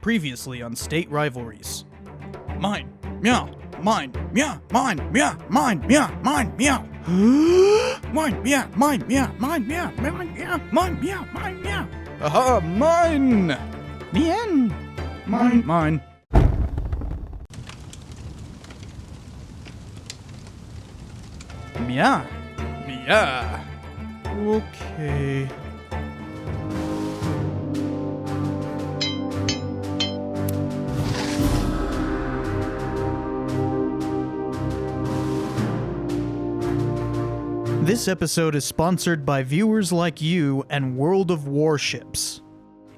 Previously on State Rivalries. Mine, meow, mine, meow, mine, meow, mine, meow, mine, meow. Mine, meow, mine, meow, mine, meow, mine, meow, mine, meow, mine, meow. Aha, mine! Mien! Mine. Meow. Meow. Okay. This episode is sponsored by viewers like you and World of Warships.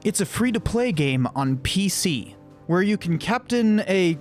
It's a free-to-play game on PC, where you can captain a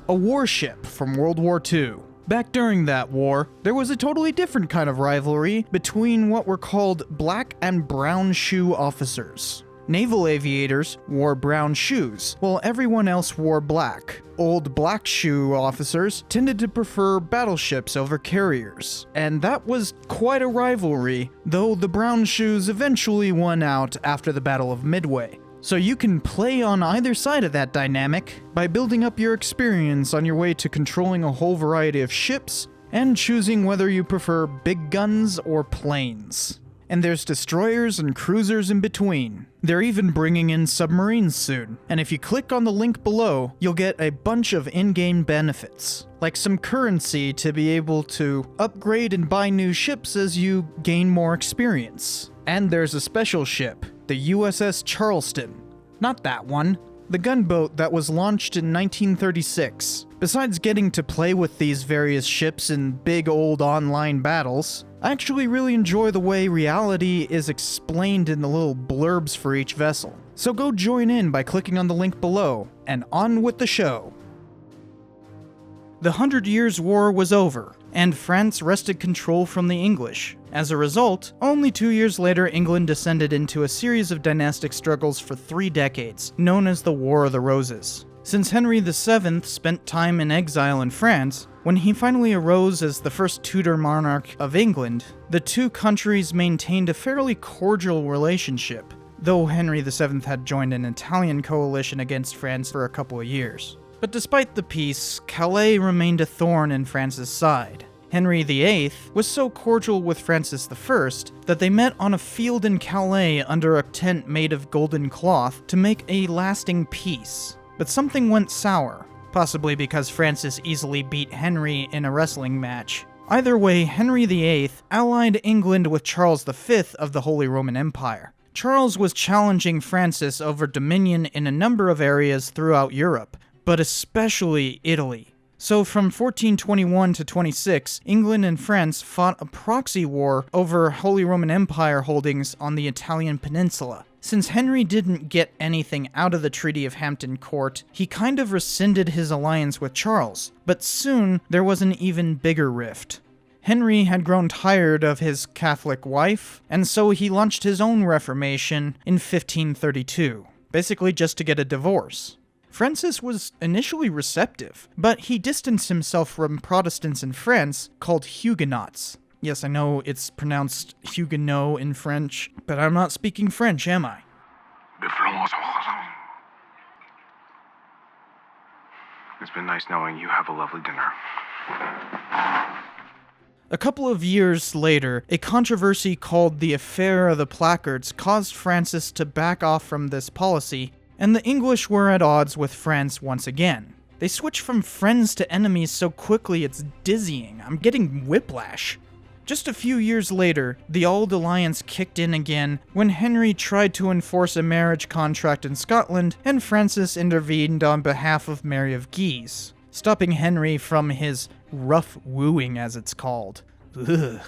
warship from World War II. Back during that war, there was a totally different kind of rivalry between what were called black and brown shoe officers. Naval aviators wore brown shoes, while everyone else wore black. Old black shoe officers tended to prefer battleships over carriers, and that was quite a rivalry, though the brown shoes eventually won out after the Battle of Midway. So you can play on either side of that dynamic by building up your experience on your way to controlling a whole variety of ships and choosing whether you prefer big guns or planes. And there's destroyers and cruisers in between. They're even bringing in submarines soon, and if you click on the link below, you'll get a bunch of in-game benefits, like some currency to be able to upgrade and buy new ships as you gain more experience. And there's a special ship, the USS Charleston. Not that one. The gunboat that was launched in 1936. Besides getting to play with these various ships in big old online battles, I actually really enjoy the way reality is explained in the little blurbs for each vessel. So go join in by clicking on the link below, and on with the show. The 100 Years' War was over, and France wrested control from the English. As a result, only 2 years later England descended into a series of dynastic struggles for 3 decades, known as the War of the Roses. Since Henry VII spent time in exile in France, when he finally arose as the first Tudor monarch of England, the two countries maintained a fairly cordial relationship, though Henry VII had joined an Italian coalition against France for a couple of years. But despite the peace, Calais remained a thorn in France's side. Henry VIII was so cordial with Francis I that they met on a field in Calais under a tent made of golden cloth to make a lasting peace. But something went sour, possibly because Francis easily beat Henry in a wrestling match. Either way, Henry VIII allied England with Charles V of the Holy Roman Empire. Charles was challenging Francis over dominion in a number of areas throughout Europe, but especially Italy. So from 1421 to 26, England and France fought a proxy war over Holy Roman Empire holdings on the Italian peninsula. Since Henry didn't get anything out of the Treaty of Hampton Court, he kind of rescinded his alliance with Charles, but soon there was an even bigger rift. Henry had grown tired of his Catholic wife, and so he launched his own Reformation in 1532, basically just to get a divorce. Francis was initially receptive, but he distanced himself from Protestants in France called Huguenots. Yes, I know it's pronounced Huguenot in French, but I'm not speaking French, am I? It's been nice knowing you. Have a lovely dinner. A couple of years later, a controversy called the Affair of the Placards caused Francis to back off from this policy, and the English were at odds with France once again. They switched from friends to enemies so quickly it's dizzying. I'm getting whiplash. Just a few years later, the old alliance kicked in again when Henry tried to enforce a marriage contract in Scotland and Francis intervened on behalf of Mary of Guise, stopping Henry from his rough wooing, as it's called. Ugh.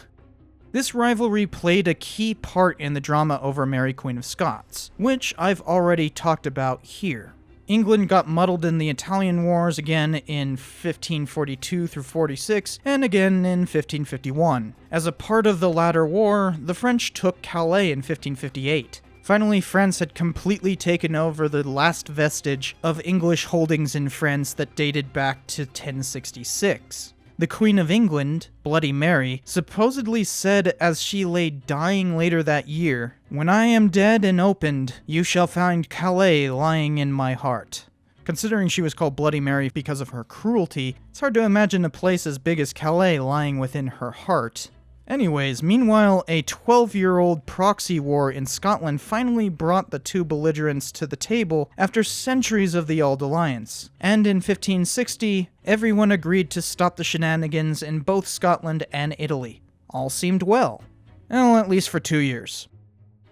This rivalry played a key part in the drama over Mary Queen of Scots, which I've already talked about here. England got muddled in the Italian Wars again in 1542 through 46, and again in 1551. As a part of the latter war, the French took Calais in 1558. Finally, France had completely taken over the last vestige of English holdings in France that dated back to 1066. The Queen of England, Bloody Mary, supposedly said as she lay dying later that year, "When I am dead and opened, you shall find Calais lying in my heart." Considering she was called Bloody Mary because of her cruelty, it's hard to imagine a place as big as Calais lying within her heart. Anyways, meanwhile, a 12-year-old proxy war in Scotland finally brought the two belligerents to the table after centuries of the Old Alliance. And in 1560, everyone agreed to stop the shenanigans in both Scotland and Italy. All seemed well. Well, at least for 2 years.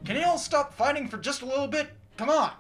Can you all stop fighting for just a little bit? Come on!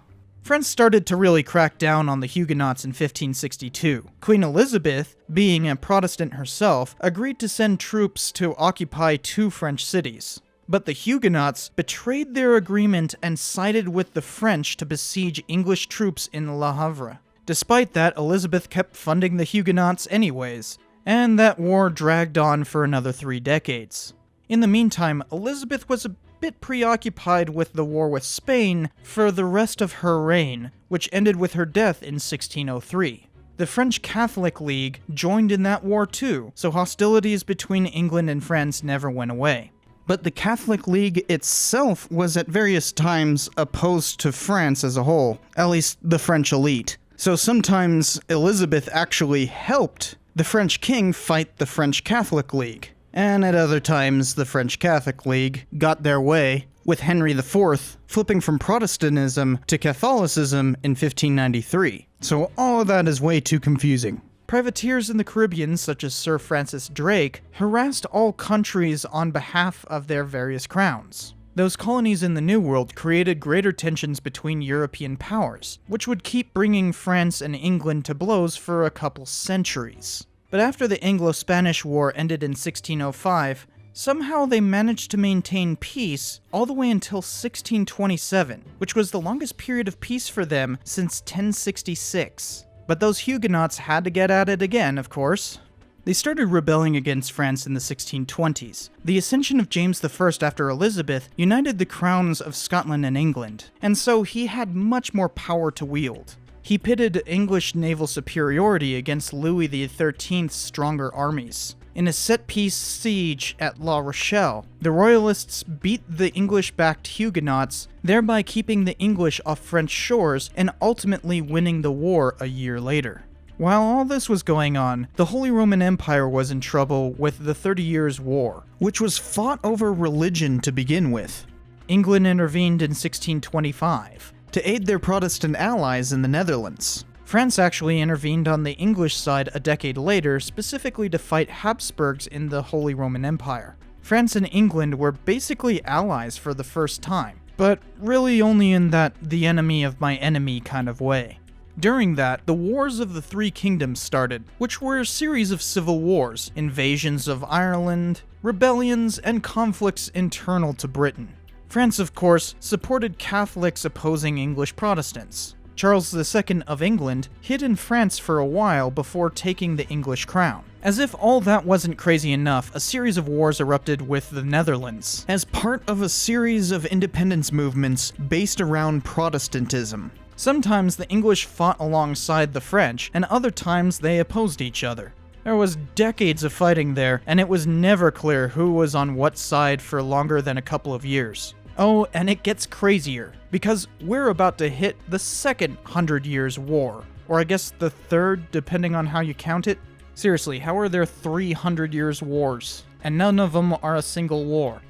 France started to really crack down on the Huguenots in 1562. Queen Elizabeth, being a Protestant herself, agreed to send troops to occupy 2 French cities. But the Huguenots betrayed their agreement and sided with the French to besiege English troops in Le Havre. Despite that, Elizabeth kept funding the Huguenots anyways, and that war dragged on for another 3 decades. In the meantime, Elizabeth was a bit preoccupied with the war with Spain for the rest of her reign, which ended with her death in 1603. The French Catholic League joined in that war too, so hostilities between England and France never went away. But the Catholic League itself was at various times opposed to France as a whole, at least the French elite. So sometimes Elizabeth actually helped the French king fight the French Catholic League. And at other times, the French Catholic League got their way, with Henry IV flipping from Protestantism to Catholicism in 1593. So all of that is way too confusing. Privateers in the Caribbean, such as Sir Francis Drake, harassed all countries on behalf of their various crowns. Those colonies in the New World created greater tensions between European powers, which would keep bringing France and England to blows for a couple centuries. But after the Anglo-Spanish War ended in 1605, somehow they managed to maintain peace all the way until 1627, which was the longest period of peace for them since 1066. But those Huguenots had to get at it again, of course. They started rebelling against France in the 1620s. The ascension of James I after Elizabeth united the crowns of Scotland and England, and so he had much more power to wield. He pitted English naval superiority against Louis XIII's stronger armies. In a set-piece siege at La Rochelle, the Royalists beat the English-backed Huguenots, thereby keeping the English off French shores and ultimately winning the war a year later. While all this was going on, the Holy Roman Empire was in trouble with the 30 Years' War, which was fought over religion to begin with. England intervened in 1625. To aid their Protestant allies in the Netherlands. France actually intervened on the English side a decade later, specifically to fight Habsburgs in the Holy Roman Empire. France and England were basically allies for the first time, but really only in that the enemy of my enemy kind of way. During that, the Wars of the Three Kingdoms started, which were a series of civil wars, invasions of Ireland, rebellions, and conflicts internal to Britain. France, of course, supported Catholics opposing English Protestants. Charles II of England hid in France for a while before taking the English crown. As if all that wasn't crazy enough, a series of wars erupted with the Netherlands, as part of a series of independence movements based around Protestantism. Sometimes the English fought alongside the French, and other times they opposed each other. There was decades of fighting there, and it was never clear who was on what side for longer than a couple of years. Oh, and it gets crazier, because we're about to hit the second 100 Years' War, or I guess the third, depending on how you count it. Seriously, how are there 300 Years' Wars, and none of them are a single war?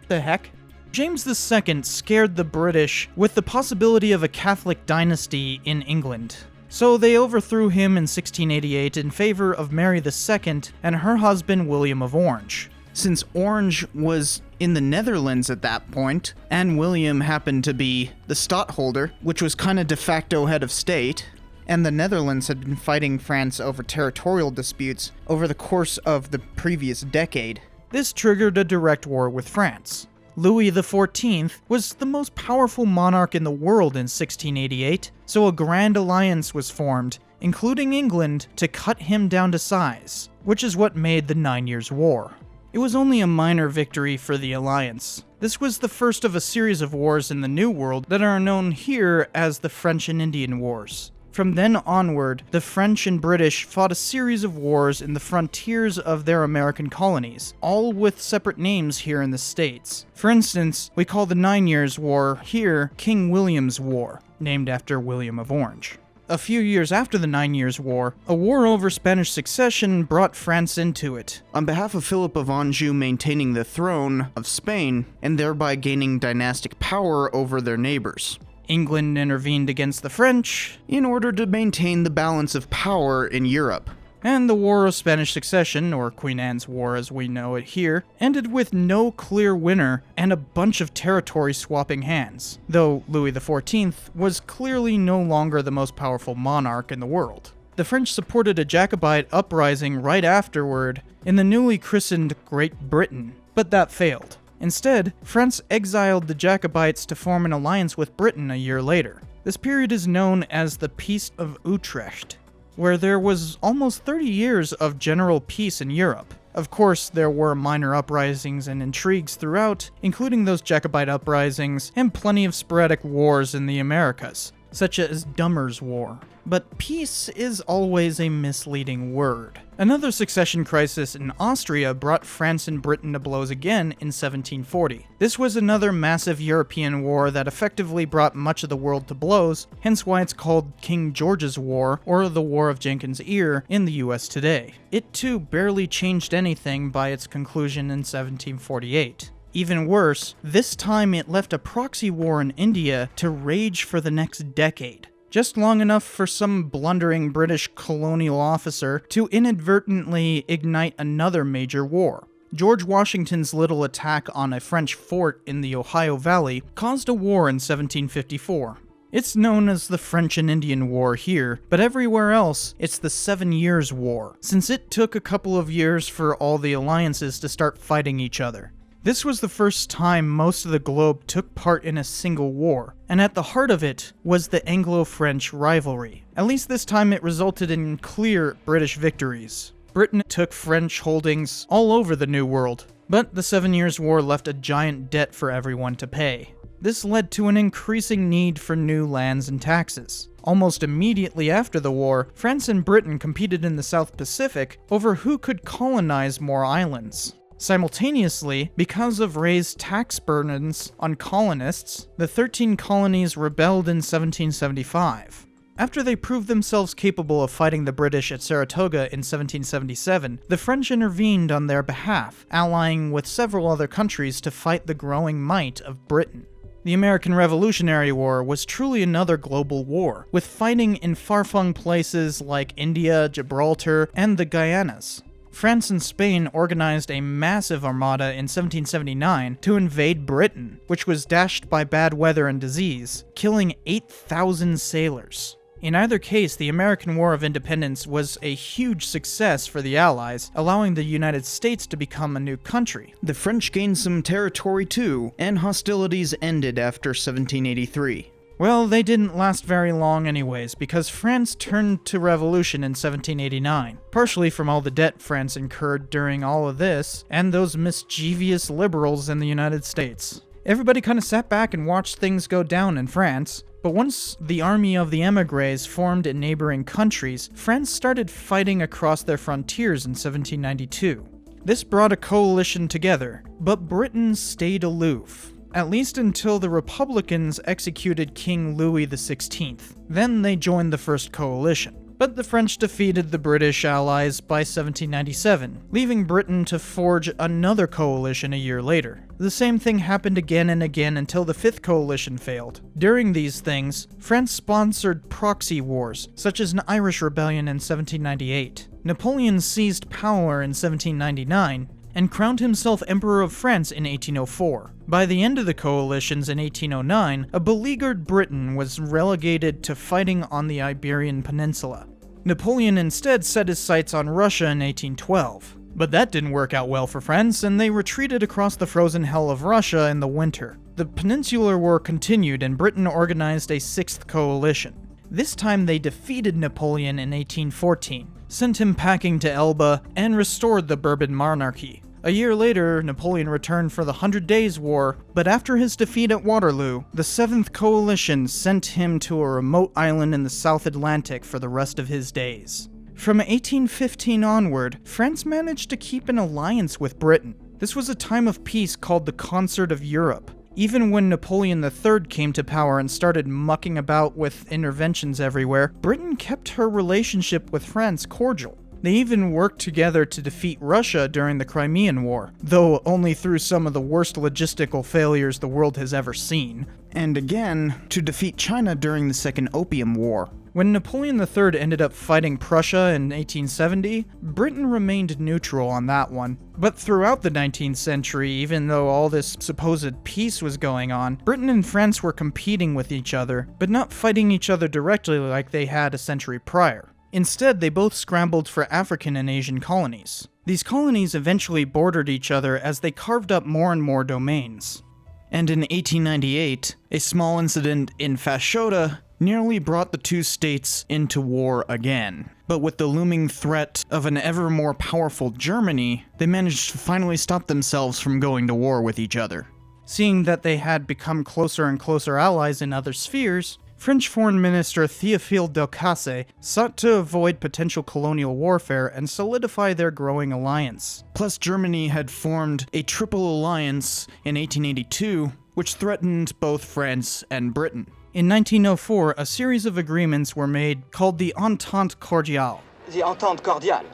The heck? James II scared the British with the possibility of a Catholic dynasty in England. So they overthrew him in 1688 in favor of Mary II and her husband William of Orange. Since Orange was in the Netherlands at that point, and William happened to be the stadtholder, which was kind of de facto head of state, and the Netherlands had been fighting France over territorial disputes over the course of the previous decade, this triggered a direct war with France. Louis XIV was the most powerful monarch in the world in 1688, so a grand alliance was formed, including England, to cut him down to size, which is what made the 9 Years' War. It was only a minor victory for the alliance. This was the first of a series of wars in the New World that are known here as the French and Indian Wars. From then onward, the French and British fought a series of wars in the frontiers of their American colonies, all with separate names here in the States. For instance, we call the 9 Years' War here King William's War, named after William of Orange. A few years after the 9 Years' War, a war over Spanish succession brought France into it, on behalf of Philip of Anjou maintaining the throne of Spain and thereby gaining dynastic power over their neighbors. England intervened against the French in order to maintain the balance of power in Europe. And the War of Spanish Succession, or Queen Anne's War as we know it here, ended with no clear winner and a bunch of territory swapping hands, though Louis XIV was clearly no longer the most powerful monarch in the world. The French supported a Jacobite uprising right afterward in the newly christened Great Britain, but that failed. Instead, France exiled the Jacobites to form an alliance with Britain a year later. This period is known as the Peace of Utrecht, where there was almost 30 years of general peace in Europe. Of course, there were minor uprisings and intrigues throughout, including those Jacobite uprisings and plenty of sporadic wars in the Americas, such as Dummer's War. But peace is always a misleading word. Another succession crisis in Austria brought France and Britain to blows again in 1740. This was another massive European war that effectively brought much of the world to blows, hence why it's called King George's War, or the War of Jenkins' Ear, in the US today. It too barely changed anything by its conclusion in 1748. Even worse, this time it left a proxy war in India to rage for the next decade. Just long enough for some blundering British colonial officer to inadvertently ignite another major war. George Washington's little attack on a French fort in the Ohio Valley caused a war in 1754. It's known as the French and Indian War here, but everywhere else, it's the 7 Years' War, since it took a couple of years for all the alliances to start fighting each other. This was the first time most of the globe took part in a single war, and at the heart of it was the Anglo-French rivalry. At least this time it resulted in clear British victories. Britain took French holdings all over the New World, but the 7 Years' War left a giant debt for everyone to pay. This led to an increasing need for new lands and taxes. Almost immediately after the war, France and Britain competed in the South Pacific over who could colonize more islands. Simultaneously, because of raised tax burdens on colonists, the 13 colonies rebelled in 1775. After they proved themselves capable of fighting the British at Saratoga in 1777, the French intervened on their behalf, allying with several other countries to fight the growing might of Britain. The American Revolutionary War was truly another global war, with fighting in far-flung places like India, Gibraltar, and the Guyanas. France and Spain organized a massive armada in 1779 to invade Britain, which was dashed by bad weather and disease, killing 8,000 sailors. In either case, the American War of Independence was a huge success for the Allies, allowing the United States to become a new country. The French gained some territory too, and hostilities ended after 1783. Well, they didn't last very long anyways, because France turned to revolution in 1789, partially from all the debt France incurred during all of this, and those mischievous liberals in the United States. Everybody kind of sat back and watched things go down in France, but once the army of the émigrés formed in neighboring countries, France started fighting across their frontiers in 1792. This brought a coalition together, but Britain stayed aloof. At least until the Republicans executed King Louis XVI. Then they joined the First Coalition. But the French defeated the British allies by 1797, leaving Britain to forge another coalition a year later. The same thing happened again and again until the Fifth Coalition failed. During these things, France sponsored proxy wars, such as an Irish rebellion in 1798. Napoleon seized power in 1799, and crowned himself Emperor of France in 1804. By the end of the coalitions in 1809, a beleaguered Britain was relegated to fighting on the Iberian Peninsula. Napoleon instead set his sights on Russia in 1812. But that didn't work out well for France, and they retreated across the frozen hell of Russia in the winter. The Peninsular War continued, and Britain organized a sixth coalition. This time they defeated Napoleon in 1814, sent him packing to Elba, and restored the Bourbon monarchy. A year later, Napoleon returned for the 100 Days' War, but after his defeat at Waterloo, the 7th Coalition sent him to a remote island in the South Atlantic for the rest of his days. From 1815 onward, France managed to keep an alliance with Britain. This was a time of peace called the Concert of Europe. Even when Napoleon III came to power and started mucking about with interventions everywhere, Britain kept her relationship with France cordial. They even worked together to defeat Russia during the Crimean War, though only through some of the worst logistical failures the world has ever seen, and again, to defeat China during the Second Opium War. When Napoleon III ended up fighting Prussia in 1870, Britain remained neutral on that one. But throughout the 19th century, even though all this supposed peace was going on, Britain and France were competing with each other, but not fighting each other directly like they had a century prior. Instead, they both scrambled for African and Asian colonies. These colonies eventually bordered each other as they carved up more and more domains. And in 1898, a small incident in Fashoda nearly brought the two states into war again. But with the looming threat of an ever more powerful Germany, they managed to finally stop themselves from going to war with each other. Seeing that they had become closer and closer allies in other spheres, French Foreign Minister Théophile Delcasse sought to avoid potential colonial warfare and solidify their growing alliance. Plus, Germany had formed a triple alliance in 1882, which threatened both France and Britain. In 1904, a series of agreements were made called the Entente Cordiale. The Entente Cordiale.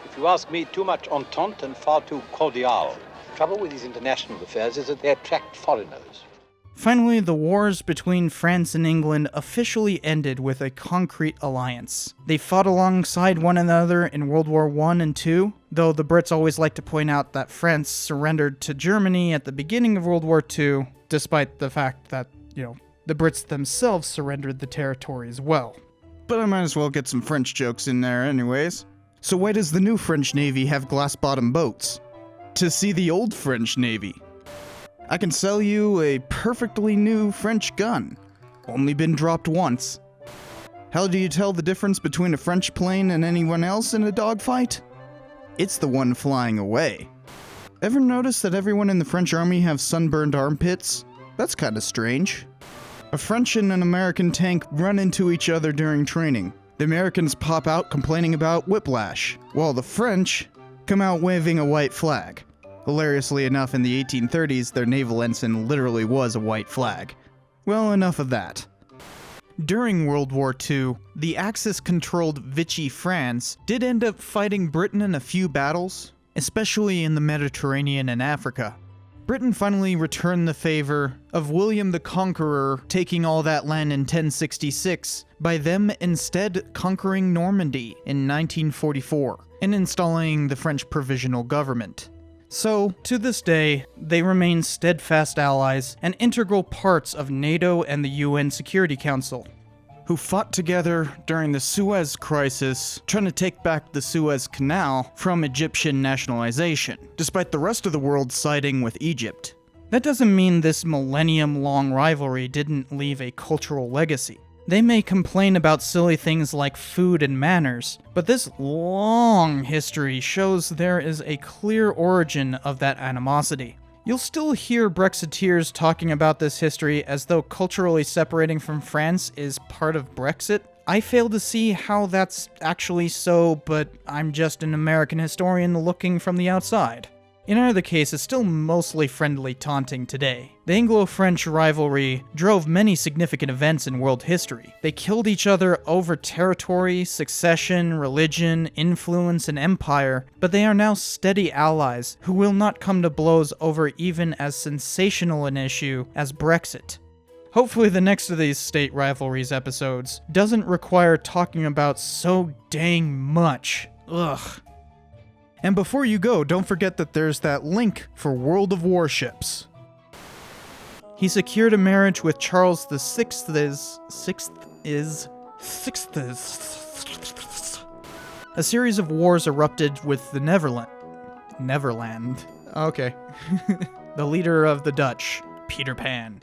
If you ask me, too much entente and far too cordial. The trouble with these international affairs is that they attract foreigners. Finally, the wars between France and England officially ended with a concrete alliance. They fought alongside one another in World War I and II, though the Brits always like to point out that France surrendered to Germany at the beginning of World War II, despite the fact that, the Brits themselves surrendered the territory as well. But I might as well get some French jokes in there anyways. So why does the new French Navy have glass-bottom boats? To see the old French Navy. I can sell you a perfectly new French gun. Only been dropped once. How do you tell the difference between a French plane and anyone else in a dogfight? It's the one flying away. Ever notice that everyone in the French army have sunburned armpits? That's kinda strange. A French and an American tank run into each other during training. The Americans pop out complaining about whiplash, while the French come out waving a white flag. Hilariously enough, in the 1830s, their naval ensign literally was a white flag. Well, enough of that. During World War II, the Axis-controlled Vichy France did end up fighting Britain in a few battles, especially in the Mediterranean and Africa. Britain finally returned the favor of William the Conqueror taking all that land in 1066, by them instead conquering Normandy in 1944 and installing the French Provisional Government. So, to this day, they remain steadfast allies and integral parts of NATO and the UN Security Council, who fought together during the Suez Crisis, trying to take back the Suez Canal from Egyptian nationalization, despite the rest of the world siding with Egypt. That doesn't mean this millennium-long rivalry didn't leave a cultural legacy. They may complain about silly things like food and manners, but this long history shows there is a clear origin of that animosity. You'll still hear Brexiteers talking about this history as though culturally separating from France is part of Brexit. I fail to see how that's actually so, but I'm just an American historian looking from the outside. In either case, it's still mostly friendly taunting today. The Anglo-French rivalry drove many significant events in world history. They killed each other over territory, succession, religion, influence, and empire, but they are now steady allies who will not come to blows over even as sensational an issue as Brexit. Hopefully the next of these state rivalries episodes doesn't require talking about so dang much. Ugh. And before you go, don't forget that there's that link for World of Warships. He secured a marriage with Charles VI. A series of wars erupted with the Neverland. Okay. The leader of the Dutch, Peter Pan.